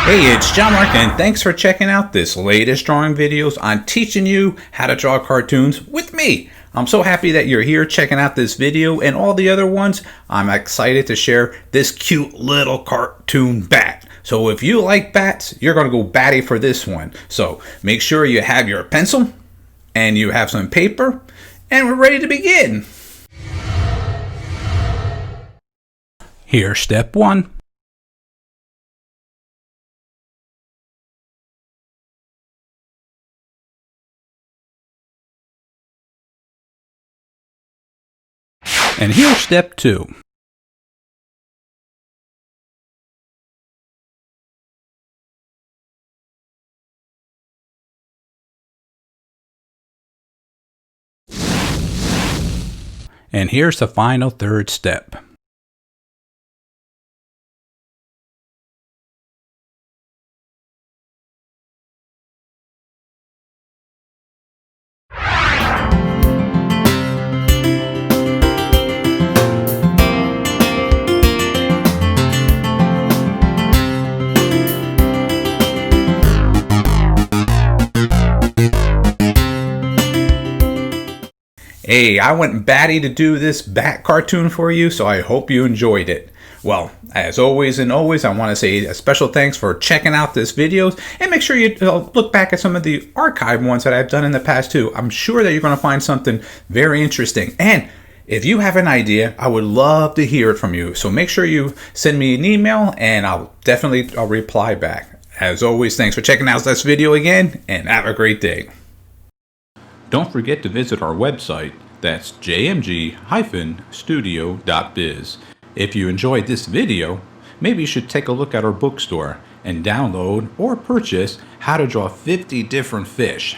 Hey, it's John-Marc, and thanks for checking out this latest drawing videos on teaching you how to draw cartoons with me. I'm so happy that you're here checking out this video and all the other ones. I'm excited to share this cute little cartoon bat. So if you like bats, you're going to go batty for this one. So make sure you have your pencil and you have some paper, and we're ready to begin. Here's step one. And here's step two. And here's the final third step. Hey, I went batty to do this bat cartoon for you, so I hope you enjoyed it. Well, as always and always, I want to say a special thanks for checking out this videos, and make sure you look back at some of the archive ones that I've done in the past too. I'm sure that you're going to find something very interesting. And if you have an idea, I would love to hear it from you. So make sure you send me an email, and I'll reply back. As always, thanks for checking out this video again, and have a great day. Don't forget to visit our website, that's jmg-studio.biz. If you enjoyed this video, maybe you should take a look at our bookstore and download or purchase How to Draw 50 Different Fish.